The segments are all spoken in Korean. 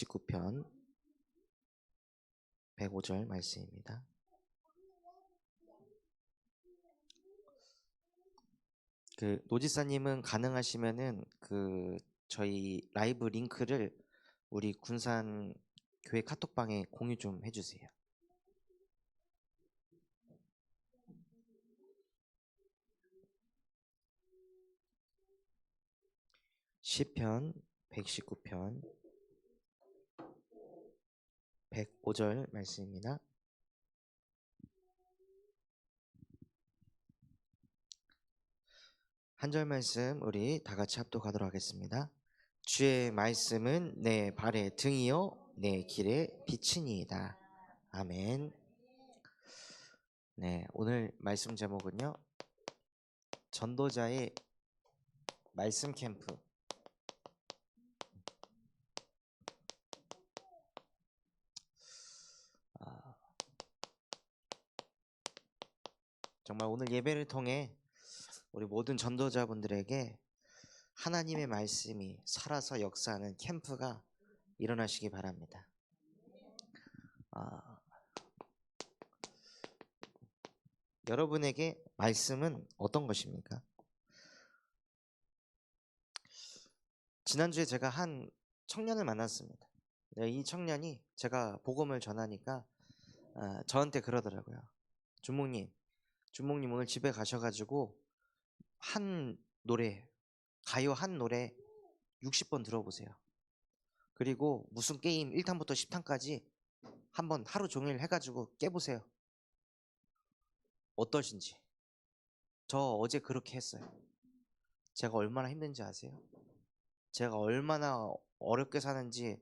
19편 105절 말씀입니다. 노지사님은 가능하시면은 저희 라이브 링크를 우리 군산 교회 카톡방에 공유 좀 해주세요. 시편 119편 105절 말씀입니다. 한 절 말씀 우리 다 같이 합독하도록 하겠습니다. 주의 말씀은 내 발의 등이요 내 길의 빛이니이다. 아멘. 네, 오늘 말씀 제목은요, 전도자의 말씀 캠프. 정말 오늘 예배를 통해 우리 모든 전도자분들에게 하나님의 말씀이 살아서 역사하는 캠프가 일어나시기 바랍니다. 여러분에게 말씀은 어떤 것입니까? 지난주에 제가 한 청년을 만났습니다. 이 청년이 제가 복음을 전하니까 저한테 그러더라고요. 주목님 오늘 집에 가셔가지고 한 노래, 가요 한 노래 60번 들어보세요. 그리고 무슨 게임 1탄부터 10탄까지 한번 하루 종일 해가지고 깨보세요. 어떠신지. 저 어제 그렇게 했어요. 제가 얼마나 힘든지 아세요? 제가 얼마나 어렵게 사는지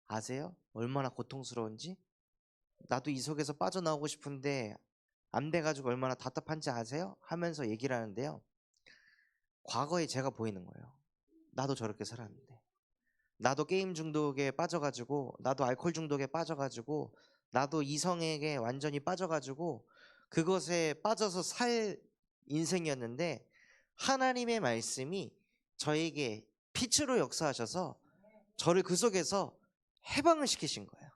아세요? 얼마나 고통스러운지? 나도 이 속에서 빠져나오고 싶은데 안 돼가지고 얼마나 답답한지 아세요? 하면서 얘기를 하는데요, 과거에 제가 보이는 거예요. 나도 저렇게 살았는데, 나도 게임 중독에 빠져가지고, 나도 알코올 중독에 빠져가지고, 나도 이성에게 완전히 빠져가지고 그것에 빠져서 살 인생이었는데, 하나님의 말씀이 저에게 빛으로 역사하셔서 저를 그 속에서 해방을 시키신 거예요.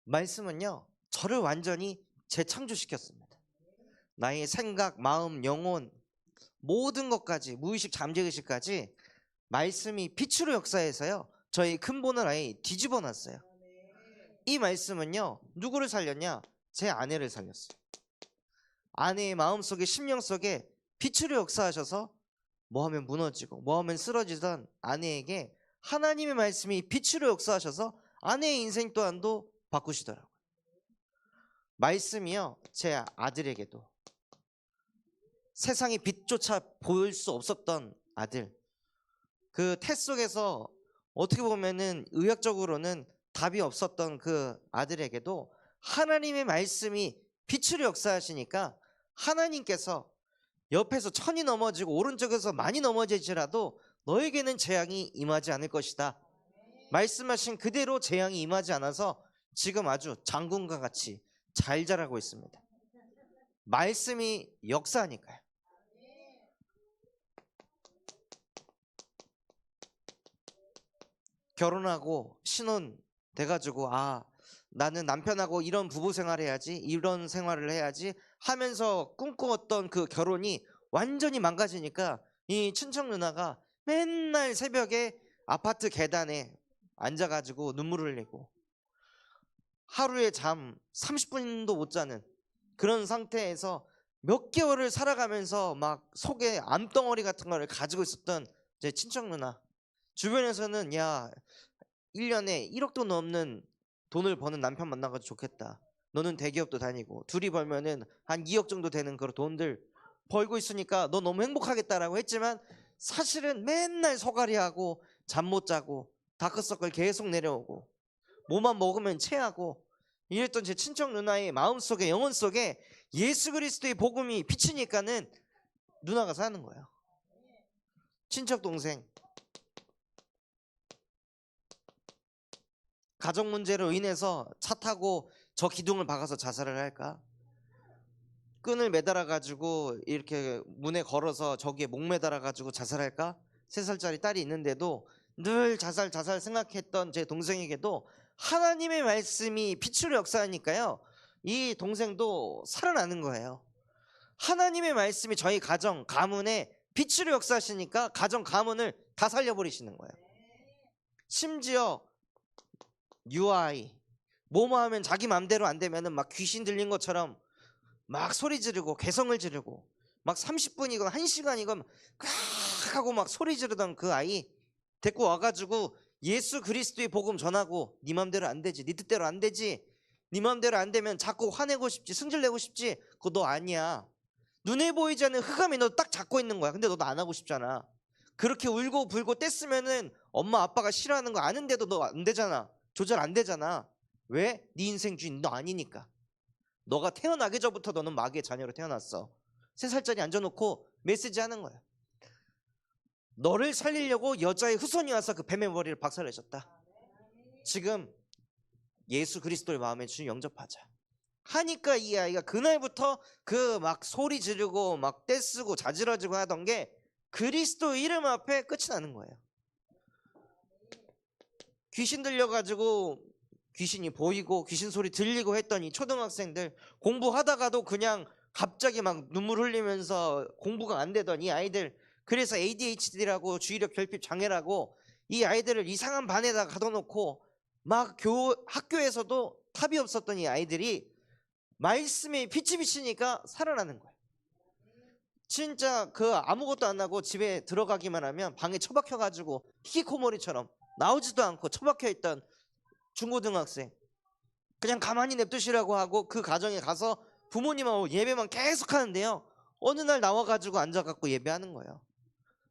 말씀은요, 저를 완전히 재창조시켰습니다. 나의 생각, 마음, 영혼, 모든 것까지, 무의식, 잠재의식까지 말씀이 빛으로 역사해서요, 저의 근본을 아예 뒤집어 놨어요. 이 말씀은요, 누구를 살렸냐? 제 아내를 살렸어요. 아내의 마음속에, 심령 속에 빛으로 역사하셔서 뭐 하면 무너지고 뭐 하면 쓰러지던 아내에게 하나님의 말씀이 빛으로 역사하셔서 아내의 인생 또한도 바꾸시더라고요. 말씀이요, 제 아들에게도, 세상의 빛조차 보일 수 없었던 아들, 그 태 속에서 어떻게 보면은 의학적으로는 답이 없었던 그 아들에게도 하나님의 말씀이 빛으로 역사하시니까 하나님께서 옆에서 천이 넘어지고 오른쪽에서 많이 넘어지지라도 너에게는 재앙이 임하지 않을 것이다. 말씀하신 그대로 재앙이 임하지 않아서 지금 아주 장군과 같이 잘 자라고 있습니다. 말씀이 역사하니까요. 결혼하고 신혼 돼가지고 나는 남편하고 이런 부부 생활해야지, 이런 생활을 해야지 하면서 꿈꾸었던 그 결혼이 완전히 망가지니까 이 친척 누나가 맨날 새벽에 아파트 계단에 앉아가지고 눈물을 흘리고 하루에 잠 30분도 못 자는 그런 상태에서 몇 개월을 살아가면서 막 속에 암덩어리 같은 거를 가지고 있었던 제 친척 누나, 주변에서는 야, 1년에 1억도 넘는 돈을 버는 남편 만나가지고 좋겠다, 너는 대기업도 다니고 둘이 벌면은 한 2억 정도 되는 그런 돈들 벌고 있으니까 너 너무 행복하겠다라고 했지만, 사실은 맨날 소갈이하고 잠 못 자고 다크서클 계속 내려오고 뭐만 먹으면 체하고 이랬던 제 친척 누나의 마음속에, 영혼 속에 예수 그리스도의 복음이 비치니까는 누나가 사는 거예요. 친척 동생 가정 문제로 인해서 차 타고 저 기둥을 박아서 자살을 할까? 끈을 매달아 가지고 이렇게 문에 걸어서 저기에 목 매달아 가지고 자살할까? 3살짜리 딸이 있는데도 늘 자살 생각했던 제 동생에게도 하나님의 말씀이 빛으로 역사하니까요, 이 동생도 살아나는 거예요. 하나님의 말씀이 저희 가정 가문에 빛으로 역사하시니까 가정 가문을 다 살려버리시는 거예요. 심지어 유아이 뭐뭐 하면 자기 맘대로 안 되면은 막 귀신 들린 것처럼 막 소리 지르고 개성을 지르고 막 30분이건 1시간이건 꽉 하고 막 소리 지르던 그 아이 데리고 와가지고 예수 그리스도의 복음 전하고 네 맘대로 안 되지, 네 뜻대로 안 되지, 네 맘대로 안 되면 자꾸 화내고 싶지, 승질내고 싶지, 그거 너 아니야. 눈에 보이지 않는 흑암이 너 딱 잡고 있는 거야. 근데 너도 안 하고 싶잖아. 그렇게 울고 불고 뗐으면은 엄마 아빠가 싫어하는 거 아는데도 너 안 되잖아. 조절 안 되잖아. 왜? 네 인생 주인 너 아니니까. 너가 태어나기 전부터 너는 마귀의 자녀로 태어났어. 3살짜리 앉아놓고 메시지 하는 거야. 너를 살리려고 여자의 후손이 와서 그 뱀의 머리를 박살내셨다. 지금 예수 그리스도의 마음에 주님 영접하자 하니까 이 아이가 그날부터 그 막 소리 지르고 막 떼쓰고 자지러지고 하던 게 그리스도 이름 앞에 끝이 나는 거예요. 귀신 들려가지고 귀신이 보이고 귀신 소리 들리고 했더니 초등학생들 공부하다가도 그냥 갑자기 막 눈물 흘리면서 공부가 안 되던 이 아이들, 그래서 ADHD라고 주의력 결핍 장애라고 이 아이들을 이상한 반에다 가둬놓고 막 학교에서도 탑이 없었던 이 아이들이 말씀에 빛이 비치니까 살아나는 거예요. 진짜 그 아무것도 안 하고 집에 들어가기만 하면 방에 처박혀가지고 히키코모리처럼 나오지도 않고 처박혀 있던 중고등학생, 그냥 가만히 냅두시라고 하고 그 가정에 가서 부모님하고 예배만 계속 하는데요, 어느 날 나와가지고 앉아갖고 예배하는 거예요.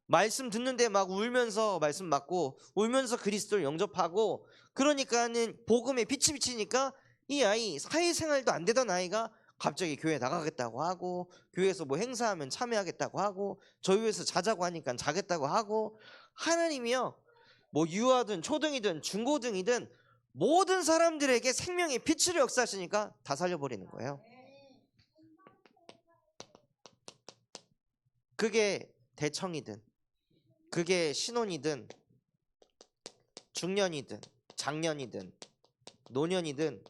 말씀 듣는데 막 울면서 말씀 받고 울면서 그리스도를 영접하고, 그러니까는 복음에 빛이 비치니까 이 아이 사회생활도 안 되던 아이가 갑자기 교회 나가겠다고 하고, 교회에서 뭐 행사하면 참여하겠다고 하고, 저희 교회에서 자자고 하니까 자겠다고 하고, 하나님이요 뭐 유아든 초등이든 중고등이든 모든 사람들에게 생명의 빛을 역사하시니까 다 살려버리는 거예요. 그게 대청이든 그게 신혼이든 중년이든 장년이든 노년이든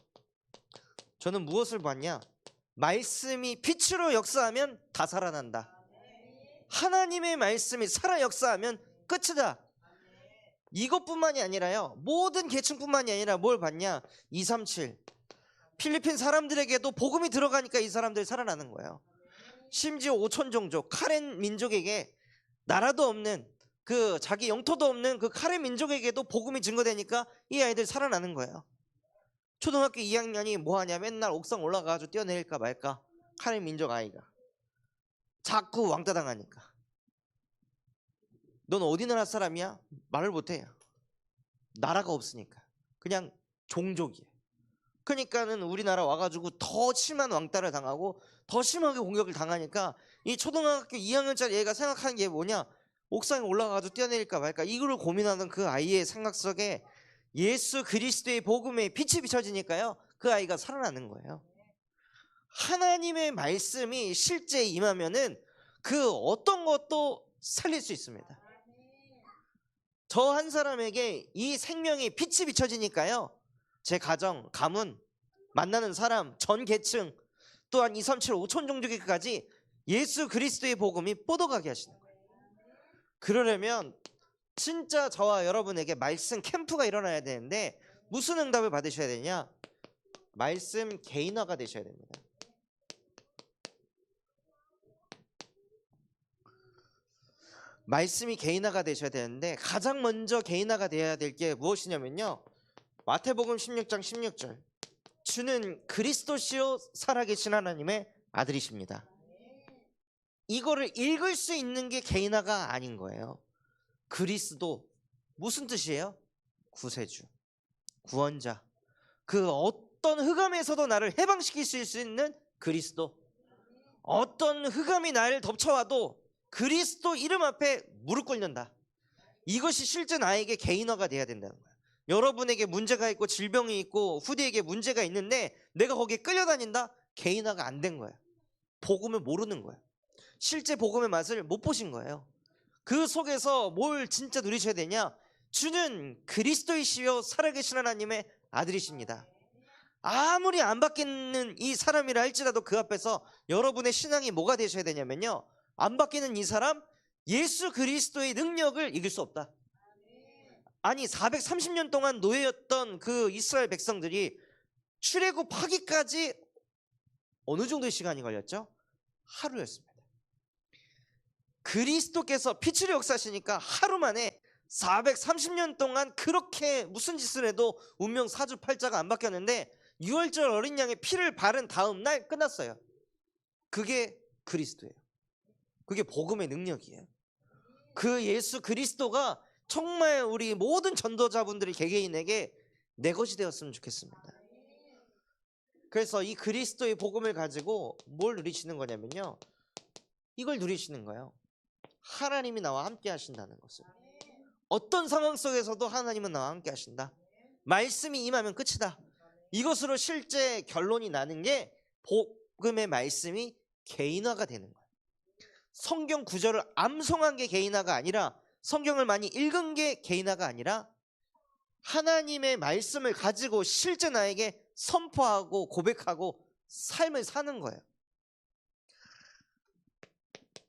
저는 무엇을 봤냐? 말씀이 빛으로 역사하면 다 살아난다. 하나님의 말씀이 살아 역사하면 끝이다. 이것뿐만이 아니라요, 모든 계층뿐만이 아니라 뭘 봤냐? 237 필리핀 사람들에게도 복음이 들어가니까 이 사람들이 살아나는 거예요. 심지어 5천 종족 카렌 민족에게, 나라도 없는 그 자기 영토도 없는 그 카렌 민족에게도 복음이 증거되니까 이 아이들 살아나는 거예요. 초등학교 2학년이 뭐하냐? 맨날 옥상 올라가가지고 뛰어내릴까 말까. 카렌 민족 아이가 자꾸 왕따 당하니까. 넌 어디 나라 사람이야? 말을 못해요. 나라가 없으니까. 그냥 종족이에요. 그러니까는 우리나라 와가지고 더 심한 왕따를 당하고 더 심하게 공격을 당하니까 이 초등학교 2학년짜리 애가 생각하는 게 뭐냐? 옥상에 올라가가지고 뛰어내릴까 말까, 이거를 고민하는 그 아이의 생각 속에 예수 그리스도의 복음에 빛이 비춰지니까요, 그 아이가 살아나는 거예요. 하나님의 말씀이 실제 임하면은 그 어떤 것도 살릴 수 있습니다. 저 한 사람에게 이 생명의 빛이 비춰지니까요, 제 가정, 가문, 만나는 사람, 전 계층, 또한 237, 5천 종족에까지 예수 그리스도의 복음이 뻗어가게 하시는 거예요. 그러려면 진짜 저와 여러분에게 말씀 캠프가 일어나야 되는데, 무슨 응답을 받으셔야 되냐? 말씀 개인화가 되셔야 됩니다. 말씀이 개인화가 되셔야 되는데, 가장 먼저 개인화가 되어야 될 게 무엇이냐면요, 마태복음 16장 16절 주는 그리스도시요 살아계신 하나님의 아들이십니다. 이거를 읽을 수 있는 게 개인화가 아닌 거예요. 그리스도 무슨 뜻이에요? 구세주, 구원자, 그 어떤 흑암에서도 나를 해방시킬 수 있는 그리스도. 어떤 흑암이 나를 덮쳐와도 그리스도 이름 앞에 무릎 꿇는다. 이것이 실제 나에게 개인화가 돼야 된다는 거예요. 여러분에게 문제가 있고 질병이 있고 후대에게 문제가 있는데 내가 거기에 끌려다닌다? 개인화가 안 된 거예요. 복음을 모르는 거예요. 실제 복음의 맛을 못 보신 거예요. 그 속에서 뭘 진짜 누리셔야 되냐? 주는 그리스도이시요 살아계신 하나님의 아들이십니다. 아무리 안 바뀌는 이 사람이라 할지라도 그 앞에서 여러분의 신앙이 뭐가 되셔야 되냐면요, 안 바뀌는 이 사람, 예수 그리스도의 능력을 이길 수 없다. 아니 430년 동안 노예였던 그 이스라엘 백성들이 출애굽하기까지 어느 정도의 시간이 걸렸죠? 하루였습니다. 그리스도께서 피치를 역사하시니까 하루 만에 430년 동안 그렇게 무슨 짓을 해도 운명 사주팔자가 안 바뀌었는데 6월절 어린 양의 피를 바른 다음 날 끝났어요. 그게 그리스도예요. 그게 복음의 능력이에요. 그 예수 그리스도가 정말 우리 모든 전도자분들이 개개인에게 내 것이 되었으면 좋겠습니다. 그래서 이 그리스도의 복음을 가지고 뭘 누리시는 거냐면요, 이걸 누리시는 거예요. 하나님이 나와 함께 하신다는 것을. 어떤 상황 속에서도 하나님은 나와 함께 하신다. 말씀이 임하면 끝이다. 이것으로 실제 결론이 나는 게 복음의 말씀이 개인화가 되는 거예요. 성경 구절을 암송한 게 개인화가 아니라, 성경을 많이 읽은 게 개인화가 아니라, 하나님의 말씀을 가지고 실제 나에게 선포하고 고백하고 삶을 사는 거예요.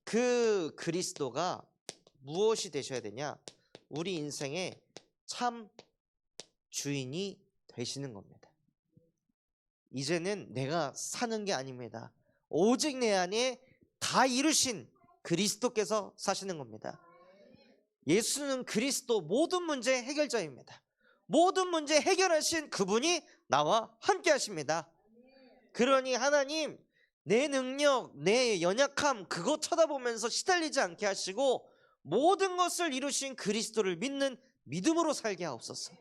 그 그리스도가 무엇이 되셔야 되냐? 우리 인생의 참 주인이 되시는 겁니다. 이제는 내가 사는 게 아닙니다. 오직 내 안에 다 이루신 그리스도께서 사시는 겁니다. 예수는 그리스도 모든 문제 해결자입니다. 모든 문제 해결하신 그분이 나와 함께 하십니다. 그러니 하나님, 내 능력, 내 연약함 그거 쳐다보면서 시달리지 않게 하시고 모든 것을 이루신 그리스도를 믿는 믿음으로 살게 하옵소서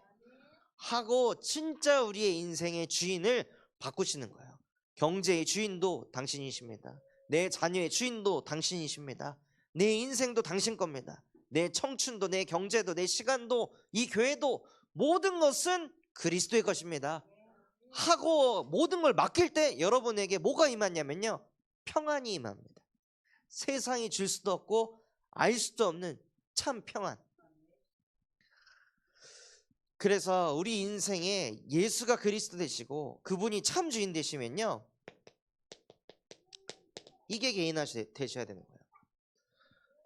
하고 진짜 우리의 인생의 주인을 바꾸시는 거예요. 경제의 주인도 당신이십니다. 내 자녀의 주인도 당신이십니다. 내 인생도 당신 겁니다. 내 청춘도, 내 경제도, 내 시간도, 이 교회도 모든 것은 그리스도의 것입니다 하고 모든 걸 맡길 때 여러분에게 뭐가 임하냐면요, 평안이 임합니다. 세상이 줄 수도 없고 알 수도 없는 참 평안. 그래서 우리 인생에 예수가 그리스도 되시고 그분이 참 주인 되시면요, 이게 개인화 되셔야 되는 거예요.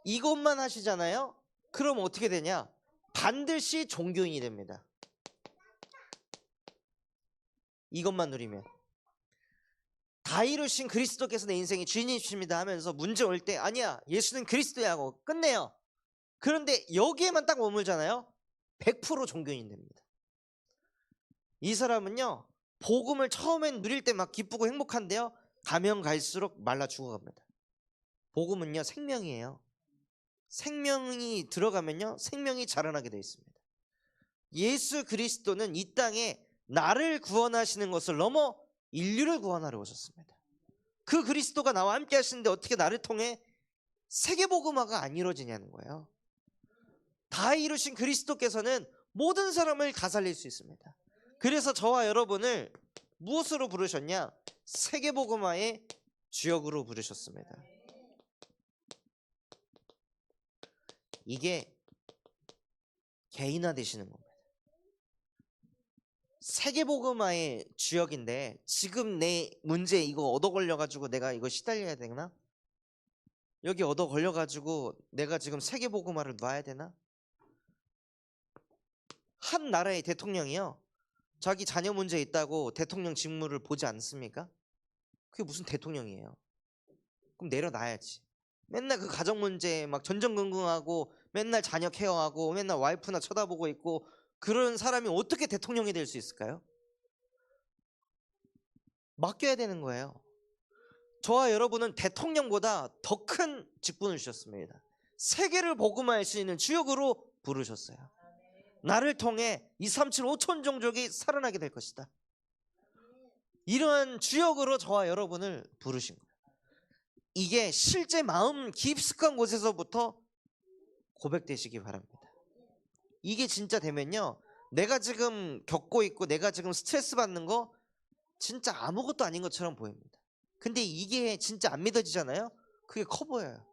이것만 하시잖아요. 그럼 어떻게 되냐? 반드시 종교인이 됩니다. 이것만 누리면. 다 이루신 그리스도께서 내 인생의 주인이십니다 하면서 문제 올 때 아니야, 예수는 그리스도야 하고 끝내요. 그런데 여기에만 딱 머물잖아요. 100% 종교인이 됩니다. 이 사람은요, 복음을 처음엔 누릴 때 막 기쁘고 행복한데요, 가면 갈수록 말라 죽어갑니다. 복음은요, 생명이에요. 생명이 들어가면요, 생명이 자라나게 되어 있습니다. 예수 그리스도는 이 땅에 나를 구원하시는 것을 넘어 인류를 구원하러 오셨습니다. 그 그리스도가 나와 함께 하시는데 어떻게 나를 통해 세계복음화가 안 이루어지냐는 거예요. 다 이루신 그리스도께서는 모든 사람을 다 살릴 수 있습니다. 그래서 저와 여러분을 무엇으로 부르셨냐? 세계복음화의 주역으로 부르셨습니다. 이게 개인화 되시는 겁니다. 세계복음화의 주역인데 지금 내 문제 이거 얻어 걸려가지고 내가 이거 시달려야 되나? 여기 얻어 걸려가지고 내가 지금 세계복음화를 놔야 되나? 한 나라의 대통령이요, 자기 자녀 문제 있다고 대통령 직무를 보지 않습니까? 그게 무슨 대통령이에요? 그럼 내려놔야지. 맨날 그 가정 문제 막 전전긍긍하고 맨날 자녀 케어하고 맨날 와이프나 쳐다보고 있고 그런 사람이 어떻게 대통령이 될 수 있을까요? 맡겨야 되는 거예요. 저와 여러분은 대통령보다 더 큰 직분을 주셨습니다. 세계를 복음화할 수 있는 주역으로 부르셨어요. 나를 통해 237 5천 종족이 살아나게 될 것이다. 이러한 주역으로 저와 여러분을 부르신 거예요. 이게 실제 마음 깊숙한 곳에서부터 고백되시기 바랍니다. 이게 진짜 되면요, 내가 지금 겪고 있고 내가 지금 스트레스 받는 거 진짜 아무것도 아닌 것처럼 보입니다. 근데 이게 진짜 안 믿어지잖아요. 그게 커 보여요.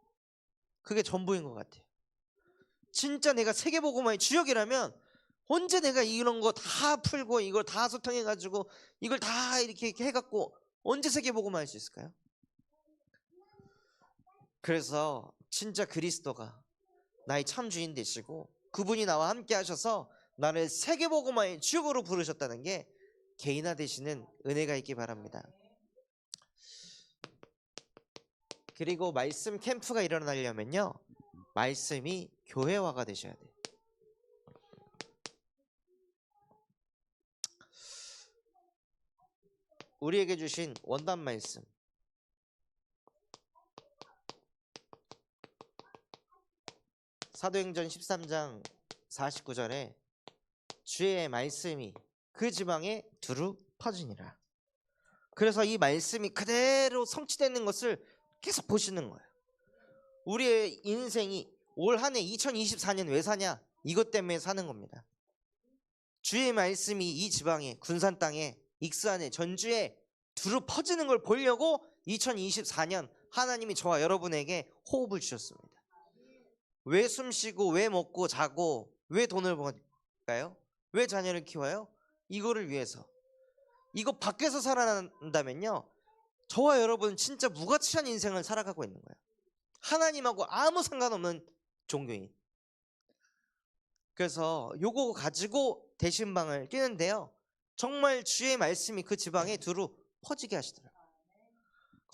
그게 전부인 것 같아요. 진짜 내가 세계복음화의 주역이라면 언제 내가 이런 거 다 풀고 이걸 다 소통해가지고 이걸 다 이렇게 해갖고 언제 세계복음화 할 수 있을까요? 그래서 진짜 그리스도가 나의 참 주인 되시고 그분이 나와 함께 하셔서 나를 세계복음화의 주역으로 부르셨다는 게 개인화 되시는 은혜가 있기 바랍니다. 그리고 말씀 캠프가 일어나려면요, 말씀이 교회화가 되셔야 돼요. 우리에게 주신 원단 말씀, 사도행전 13장 49절에 주의 말씀이 그 지방에 두루 퍼지니라. 그래서 이 말씀이 그대로 성취되는 것을 계속 보시는 거예요. 우리의 인생이 올 한 해 2024년 왜 사냐? 이것 때문에 사는 겁니다. 주의 말씀이 이 지방에, 군산 땅에, 익산에, 전주에 두루 퍼지는 걸 보려고 2024년 하나님이 저와 여러분에게 호흡을 주셨습니다. 왜 숨쉬고 왜 먹고 자고 왜 돈을 벌까요? 왜 자녀를 키워요? 이거를 위해서. 이거 밖에서 살아난다면요, 저와 여러분은 진짜 무가치한 인생을 살아가고 있는 거예요. 하나님하고 아무 상관없는 종교인. 그래서 요거 가지고 대신방을 끼는데요, 정말 주의 말씀이 그 지방에 두루 퍼지게 하시더라고요.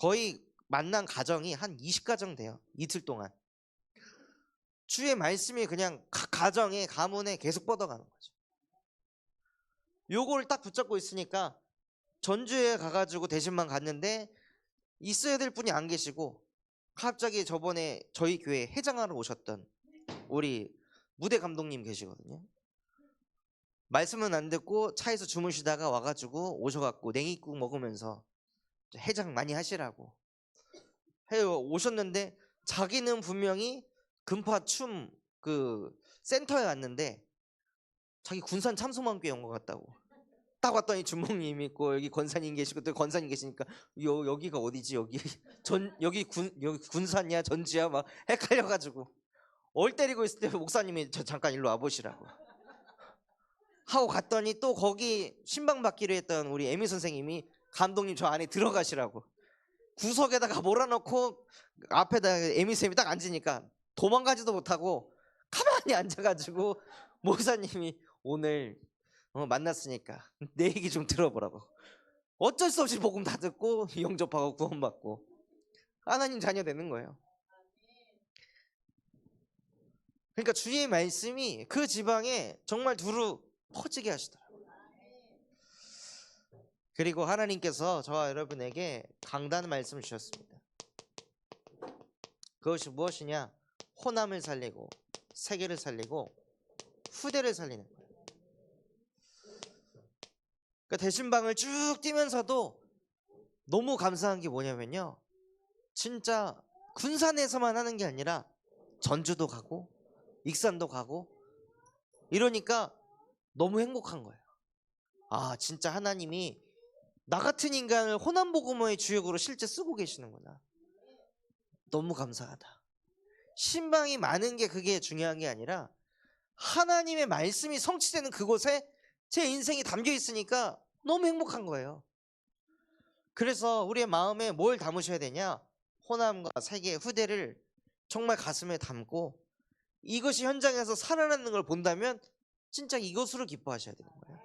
거의 만난 가정이 한 20가정 돼요. 이틀 동안 주의 말씀이 그냥 각 가정에, 가문에 계속 뻗어가는 거죠. 요걸 딱 붙잡고 있으니까 전주에 가가지고 대신방 갔는데 있어야 될 분이 안 계시고 갑자기 저번에 저희 교회 해장하러 오셨던 우리 무대 감독님 계시거든요. 말씀은 안 듣고 차에서 주무시다가 와가지고 오셔갖고 냉이국 먹으면서 해장 많이 하시라고 오셨는데, 자기는 분명히 금파춤 그 센터에 왔는데 자기 군산 참소만교회 온 것 같다고. 딱 왔더니 주목님 있고 여기 권사님 계시고 또 권사님 계시니까 여기가 어디지, 여기 군산이야 전주야 막 헷갈려가지고 얼 때리고 있을 때 목사님이 저 잠깐 일로 와보시라고 하고 갔더니 또 거기 신방 받기로 했던 우리 에미 선생님이 감독님 저 안에 들어가시라고 구석에다가 몰아넣고 앞에다 에미 쌤이 딱 앉으니까 도망가지도 못하고 가만히 앉아가지고 목사님이 오늘 만났으니까 내 얘기 좀 들어보라고. 어쩔 수 없이 복음 다 듣고 영접하고 구원받고 하나님 자녀 되는 거예요. 그러니까 주의 말씀이 그 지방에 정말 두루 퍼지게 하시더라고요. 그리고 하나님께서 저와 여러분에게 강단 말씀을 주셨습니다. 그것이 무엇이냐? 호남을 살리고 세계를 살리고 후대를 살리는 거예요. 그러니까 대신방을 쭉 뛰면서도 너무 감사한 게 뭐냐면요, 진짜 군산에서만 하는 게 아니라 전주도 가고 익산도 가고 이러니까 너무 행복한 거예요. 아, 진짜 하나님이 나 같은 인간을 호남복음화의 주역으로 실제 쓰고 계시는구나. 너무 감사하다. 신방이 많은 게 그게 중요한 게 아니라 하나님의 말씀이 성취되는 그곳에 제 인생이 담겨 있으니까 너무 행복한 거예요. 그래서 우리의 마음에 뭘 담으셔야 되냐? 호남과 세계, 후대를 정말 가슴에 담고 이것이 현장에서 살아나는 걸 본다면 진짜 이것으로 기뻐하셔야 되는 거예요.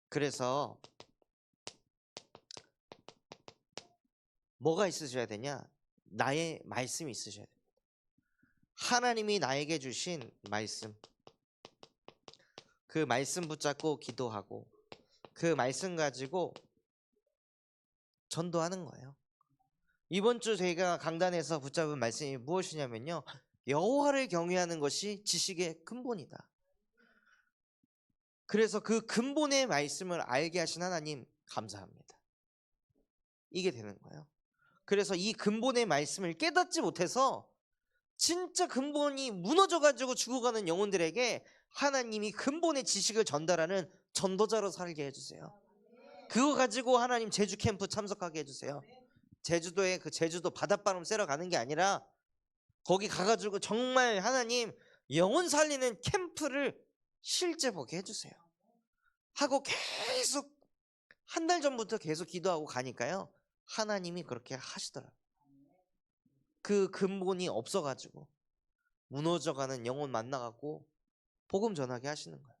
그래서 뭐가 있으셔야 되냐? 나의 말씀이 있으셔야 됩니다. 하나님이 나에게 주신 말씀, 그 말씀 붙잡고 기도하고 그 말씀 가지고 전도하는 거예요. 이번 주 저희가 강단에서 붙잡은 말씀이 무엇이냐면요, 여호와를 경외하는 것이 지식의 근본이다. 그래서 그 근본의 말씀을 알게 하신 하나님 감사합니다. 이게 되는 거예요. 그래서 이 근본의 말씀을 깨닫지 못해서 진짜 근본이 무너져가지고 죽어가는 영혼들에게 하나님이 근본의 지식을 전달하는 전도자로 살게 해주세요. 그거 가지고 하나님 제주 캠프 참석하게 해주세요. 제주도에 그 제주도 바닷바람 쐬러 가는 게 아니라 거기 가가지고 정말 하나님 영혼 살리는 캠프를 실제 보게 해주세요 하고 계속 한 달 전부터 계속 기도하고 가니까요 하나님이 그렇게 하시더라고요. 그 근본이 없어가지고 무너져가는 영혼 만나갖고 복음 전하게 하시는 거예요.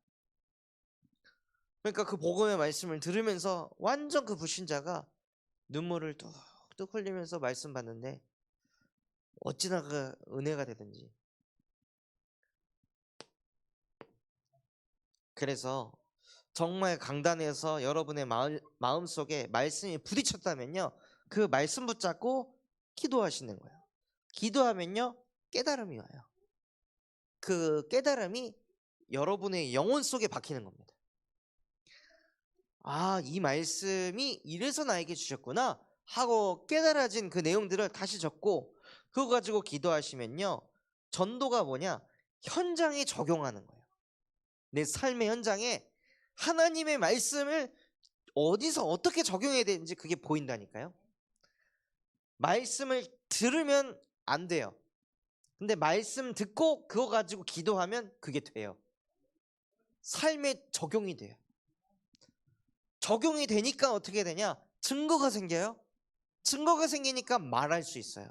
그러니까 그 복음의 말씀을 들으면서 완전 그 불신자가 눈물을 뚝뚝 흘리면서 말씀 받는데 어찌나 그 은혜가 되든지. 그래서 정말 강단에서 여러분의 마음속에 말씀이 부딪혔다면요 그 말씀 붙잡고 기도하시는 거예요. 기도하면요 깨달음이 와요. 그 깨달음이 여러분의 영혼 속에 박히는 겁니다. 아, 이 말씀이 이래서 나에게 주셨구나 하고 깨달아진 그 내용들을 다시 적고 그거 가지고 기도하시면요 전도가 뭐냐? 현장에 적용하는 거예요. 내 삶의 현장에 하나님의 말씀을 어디서 어떻게 적용해야 되는지 그게 보인다니까요. 말씀을 들으면 안 돼요. 근데 말씀 듣고 그거 가지고 기도하면 그게 돼요. 삶에 적용이 돼요. 적용이 되니까 어떻게 되냐? 증거가 생겨요. 증거가 생기니까 말할 수 있어요.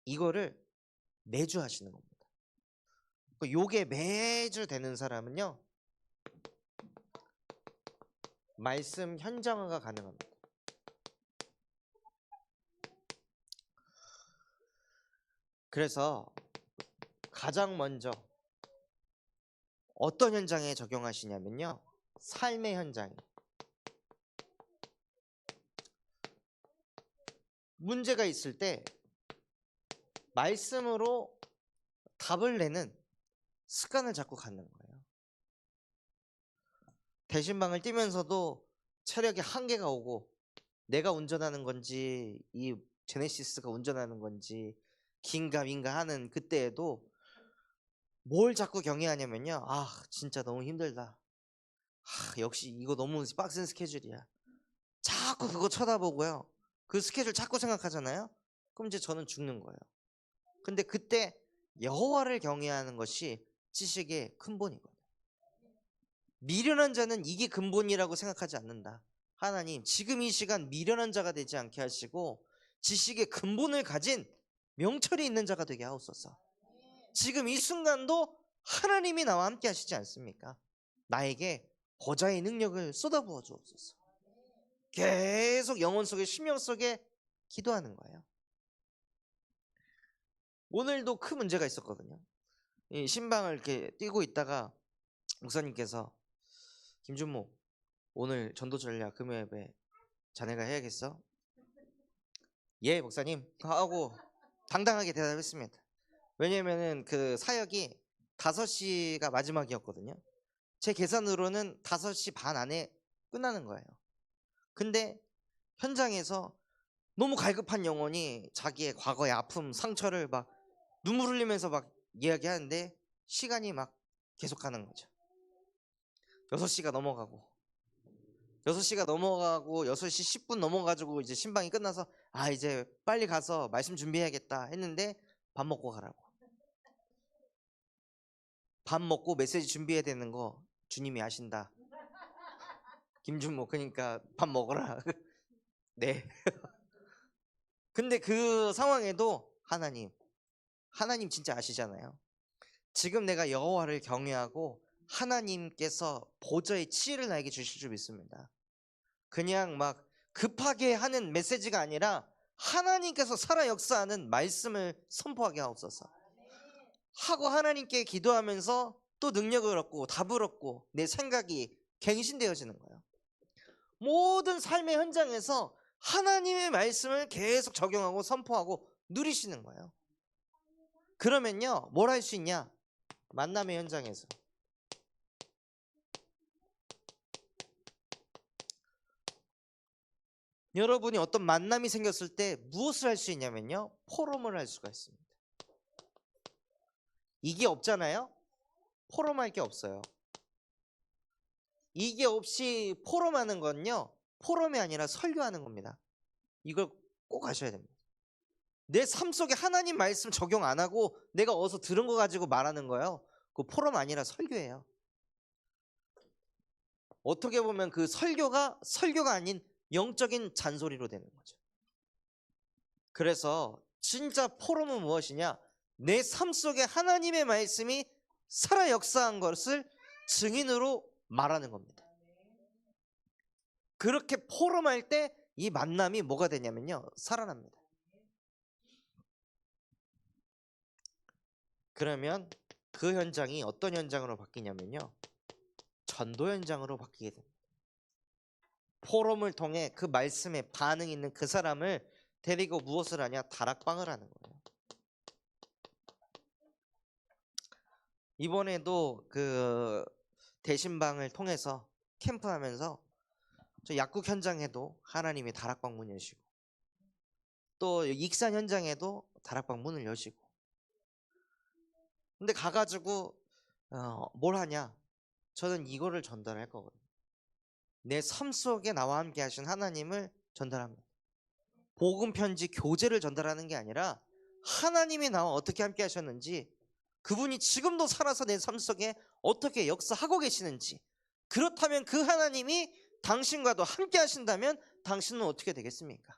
이거를 매주 하시는 겁니다. 요게 매주 되는 사람은요 말씀 현장화가 가능합니다. 그래서 가장 먼저 어떤 현장에 적용하시냐면요 삶의 현장에 문제가 있을 때 말씀으로 답을 내는 습관을 자꾸 갖는 거예요. 대신방을 뛰면서도 체력에 한계가 오고 내가 운전하는 건지 이 제네시스가 운전하는 건지 긴가민가 하는 그때에도 뭘 자꾸 경외하냐면요 아 진짜 너무 힘들다. 역시 이거 너무 빡센 스케줄이야. 자꾸 그거 쳐다보고요 그 스케줄 자꾸 생각하잖아요. 그럼 이제 저는 죽는 거예요. 근데 그때 여호와를 경외하는 것이 지식의 근본이거든요. 미련한 자는 이게 근본이라고 생각하지 않는다. 하나님 지금 이 시간 미련한 자가 되지 않게 하시고 지식의 근본을 가진 명철이 있는 자가 되게 하옵소서. 지금 이 순간도 하나님이 나와 함께 하시지 않습니까? 나에게 보좌의 능력을 쏟아부어 주옵소서. 계속 영혼 속에 심령 속에 기도하는 거예요. 오늘도 큰 문제가 있었거든요. 이 신방을 이렇게 뛰고 있다가 목사님께서 김준모 오늘 전도 전략 금요 예배 자네가 해야겠어? 예 목사님 하고 당당하게 대답했습니다. 왜냐면은 그 사역이 5시가 마지막이었거든요. 제 계산으로는 5시 반 안에 끝나는 거예요. 근데 현장에서 너무 갈급한 영혼이 자기의 과거의 아픔, 상처를 막 눈물 흘리면서 막 이야기하는데 시간이 막 계속 가는 거죠. 6시가 넘어가고 6시 10분 넘어가지고 이제 신방이 끝나서 아 이제 빨리 가서 말씀 준비해야겠다 했는데 밥 먹고 가라고. 밥 먹고 메시지 준비해야 되는 거 주님이 아신다. 김준모 그러니까 밥 먹어라. 네. 근데 그 상황에도 하나님 진짜 아시잖아요. 지금 내가 여호와를 경외하고 하나님께서 보좌의 지혜를 나에게 주실 줄 믿습니다. 그냥 막 급하게 하는 메시지가 아니라 하나님께서 살아 역사하는 말씀을 선포하게 하옵소서 하고 하나님께 기도하면서 또 능력을 얻고 답을 얻고 내 생각이 갱신되어지는 거예요. 모든 삶의 현장에서 하나님의 말씀을 계속 적용하고 선포하고 누리시는 거예요. 그러면요 뭘 할 수 있냐? 만남의 현장에서 여러분이 어떤 만남이 생겼을 때 무엇을 할 수 있냐면요 포럼을 할 수가 있습니다. 이게 없잖아요. 포럼할 게 없어요. 이게 없이 포럼하는 건요 포럼이 아니라 설교하는 겁니다. 이걸 꼭 아셔야 됩니다. 내 삶 속에 하나님 말씀 적용 안 하고 내가 어디서 들은 거 가지고 말하는 거예요. 그 포럼 아니라 설교예요. 어떻게 보면 그 설교가 아닌 영적인 잔소리로 되는 거죠. 그래서 진짜 포럼은 무엇이냐? 내 삶 속에 하나님의 말씀이 살아 역사한 것을 증인으로 말하는 겁니다. 그렇게 포럼할 때 이 만남이 뭐가 되냐면요, 살아납니다. 그러면 그 현장이 어떤 현장으로 바뀌냐면요, 전도 현장으로 바뀌게 됩니다. 포럼을 통해 그 말씀에 반응 있는 그 사람을 데리고 무엇을 하냐? 다락방을 하는 거예요. 이번에도 그 대신방을 통해서 캠프하면서 저 약국 현장에도 하나님이 다락방 문 여시고, 또 익산 현장에도 다락방 문을 여시고. 근데 가가지고 뭘 하냐? 저는 이거를 전달할 거거든요. 내 삶 속에 나와 함께 하신 하나님을 전달합니다. 복음 편지 교재를 전달하는 게 아니라 하나님이 나와 어떻게 함께 하셨는지, 그분이 지금도 살아서 내 삶 속에 어떻게 역사하고 계시는지, 그렇다면 그 하나님이 당신과도 함께 하신다면 당신은 어떻게 되겠습니까?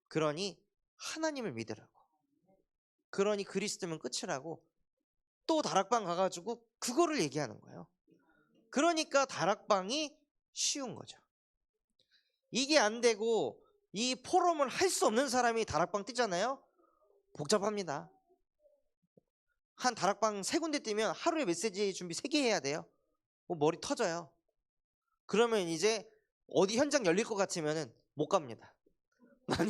그러니 하나님을 믿으라고. 그러니 그리스도면 끝이라고 또 다락방 가가지고 그거를 얘기하는 거예요. 그러니까 다락방이 쉬운 거죠. 이게 안 되고 이 포럼을 할 수 없는 사람이 다락방 뛰잖아요. 복잡합니다. 한 다락방 3군데 뛰면 하루에 메시지 준비 3개 해야 돼요. 머리 터져요. 그러면 이제 어디 현장 열릴 것 같으면 못 갑니다. 난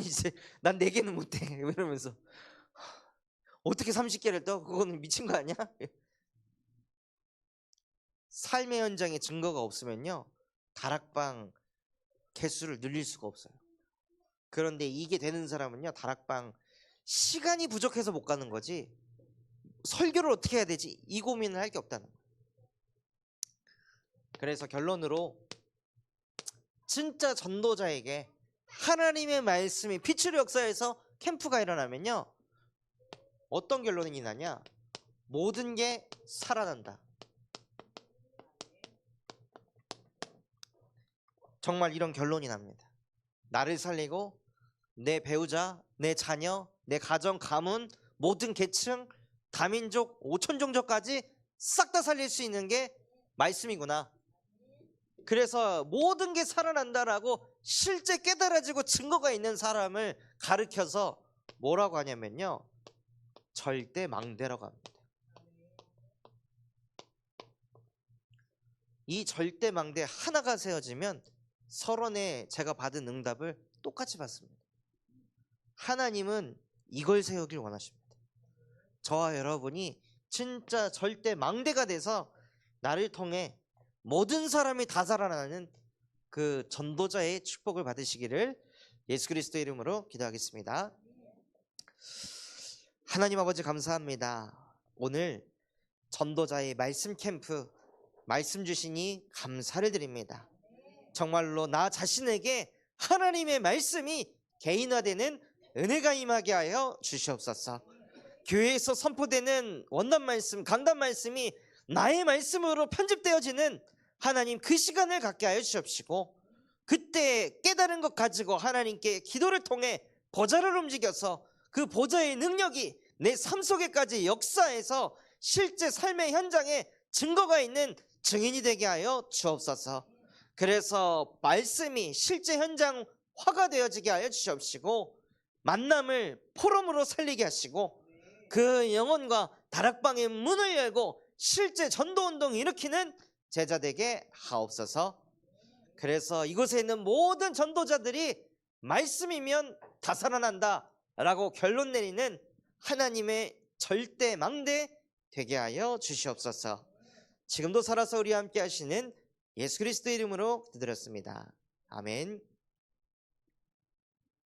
4개는 못해 이러면서 어떻게 30개를 떠? 그거는 미친 거 아니야? 삶의 현장에 증거가 없으면요, 다락방 개수를 늘릴 수가 없어요. 그런데 이게 되는 사람은요, 다락방 시간이 부족해서 못 가는 거지, 설교를 어떻게 해야 되지 이 고민을 할 게 없다는 거예요. 그래서 결론으로 진짜 전도자에게 하나님의 말씀이 빛으로 역사해서 캠프가 일어나면요, 어떤 결론이 나냐? 모든 게 살아난다. 정말 이런 결론이 납니다. 나를 살리고 내 배우자, 내 자녀, 내 가정, 가문, 모든 계층, 다민족, 5천 종족까지 싹 다 살릴 수 있는 게 말씀이구나. 그래서 모든 게 살아난다라고 실제 깨달아지고 증거가 있는 사람을 가르쳐서 뭐라고 하냐면요, 절대 망대라고 합니다. 이 절대 망대 하나가 세워지면 서론에 제가 받은 응답을 똑같이 받습니다. 하나님은 이걸 세우길 원하십니다. 저와 여러분이 진짜 절대 망대가 돼서 나를 통해 모든 사람이 다 살아나는 그 전도자의 축복을 받으시기를 예수 그리스도의 이름으로 기도하겠습니다. 하나님 아버지 감사합니다. 오늘 전도자의 말씀 캠프 말씀 주시니 감사를 드립니다. 정말로 나 자신에게 하나님의 말씀이 개인화되는 은혜가 임하게 하여 주시옵소서. 교회에서 선포되는 원단 말씀, 강단 말씀이 나의 말씀으로 편집되어지는 하나님 그 시간을 갖게 하여 주시옵시고, 그때 깨달은 것 가지고 하나님께 기도를 통해 보좌를 움직여서 그 보좌의 능력이 내 삶 속에까지 역사해서 실제 삶의 현장에 증거가 있는 증인이 되게 하여 주옵소서. 그래서 말씀이 실제 현장 화가 되어지게 하여 주시옵시고, 만남을 포럼으로 살리게 하시고, 그 영혼과 다락방의 문을 열고 실제 전도운동을 일으키는 제자 되게 하옵소서. 그래서 이곳에 있는 모든 전도자들이 말씀이면 다 살아난다 라고 결론 내리는 하나님의 절대 망대 되게 하여 주시옵소서. 지금도 살아서 우리와 함께 하시는 예수 그리스도의 이름으로 기도드렸습니다. 아멘.